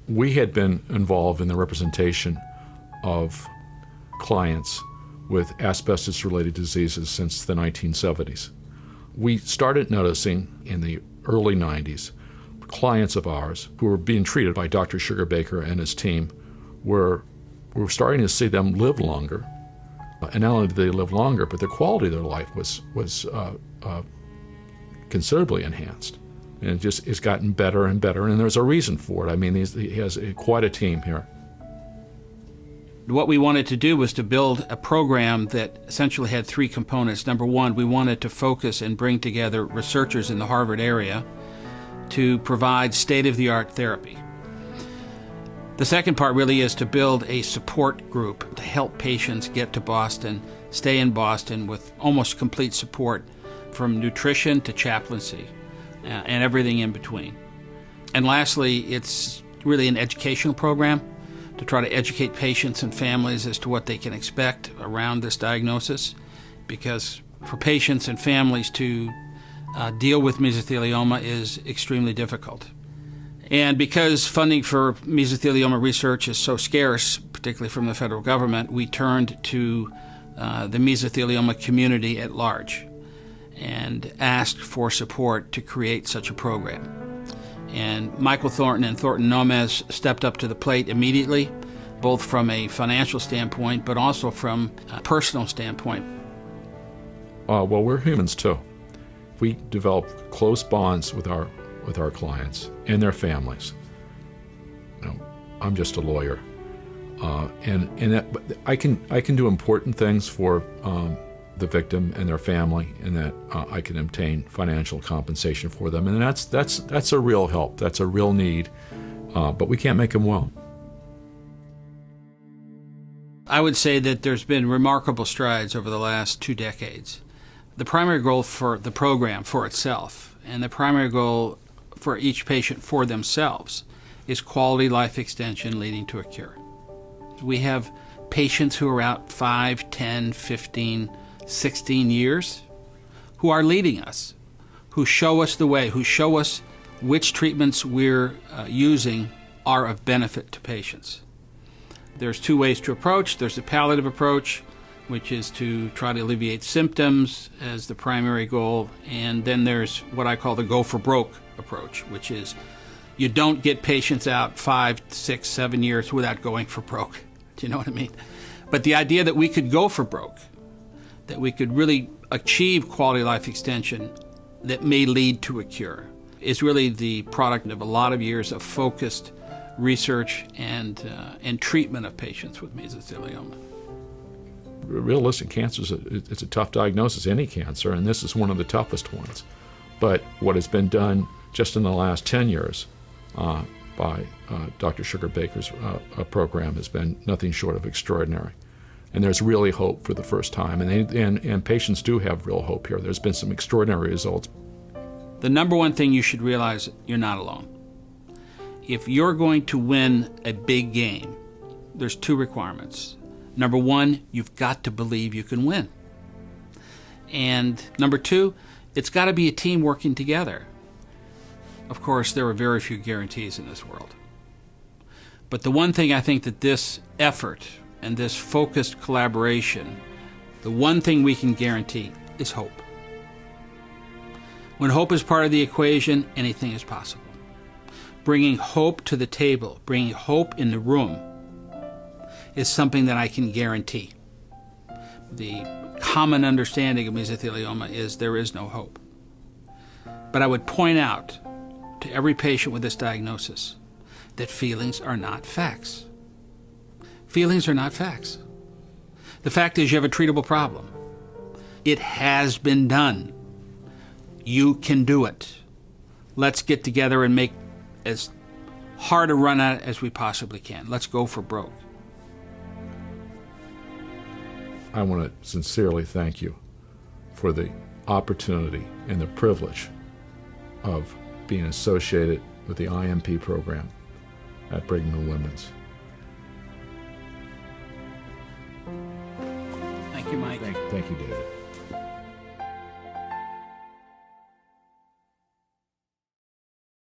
We had been involved in the representation of clients with asbestos-related diseases since the 1970s. We started noticing in the early 90s clients of ours who were being treated by Dr. Sugarbaker and his team were starting to see them live longer. And not only did they live longer, but the quality of their life was considerably enhanced. And it's gotten better and better, and there's a reason for it. I mean, he has quite a team here. What we wanted to do was to build a program that essentially had three components. Number one, we wanted to focus and bring together researchers in the Harvard area to provide state-of-the-art therapy. The second part really is to build a support group to help patients get to Boston, stay in Boston with almost complete support from nutrition to chaplaincy and everything in between. And lastly, it's really an educational program to try to educate patients and families as to what they can expect around this diagnosis, because for patients and families to deal with mesothelioma is extremely difficult. And because funding for mesothelioma research is so scarce, particularly from the federal government, we turned to the mesothelioma community at large and asked for support to create such a program. And Michael Thornton and Thornton Gomez stepped up to the plate immediately, both from a financial standpoint, but also from a personal standpoint. Well, we're humans too. We develop close bonds with our clients and their families. You know, I'm just a lawyer, and I can do important things for the victim and their family, and that I can obtain financial compensation for them, and that's a real help. That's a real need, but we can't make them well. I would say that there's been remarkable strides over the last 2 decades. The primary goal for the program for itself, and the primary goal for each patient for themselves, is quality life extension leading to a cure. We have patients who are out 5, 10, 15, 16 years who are leading us, who show us the way, who show us which treatments we're using are of benefit to patients. There's 2 ways to approach. There's a palliative approach, which is to try to alleviate symptoms as the primary goal, and then there's what I call the go for broke approach, which is you don't get patients out 5, 6, 7 years without going for broke. Do you know what I mean? But the idea that we could go for broke, that we could really achieve quality life extension that may lead to a cure, is really the product of a lot of years of focused research and treatment of patients with mesothelioma. Realistic cancer it's a tough diagnosis, any cancer, and this is one of the toughest ones. But what has been done just in the last 10 years by Dr. Sugarbaker's program has been nothing short of extraordinary. And there's really hope for the first time, and patients do have real hope here. There's been some extraordinary results. The number one thing you should realize, you're not alone. If you're going to win a big game, there's 2 requirements. Number 1, you've got to believe you can win. And number 2, it's got to be a team working together. Of course, there are very few guarantees in this world. But the one thing I think that this effort and this focused collaboration, the one thing we can guarantee is hope. When hope is part of the equation, anything is possible. Bringing hope to the table, bringing hope in the room, is something that I can guarantee. The common understanding of mesothelioma is there is no hope. But I would point out to every patient with this diagnosis that feelings are not facts. Feelings are not facts. The fact is you have a treatable problem. It has been done. You can do it. Let's get together and make as hard a run at it as we possibly can. Let's go for broke. I want to sincerely thank you for the opportunity and the privilege of being associated with the IMP program at Brigham and Women's. Thank you, Mike. Thank you, David.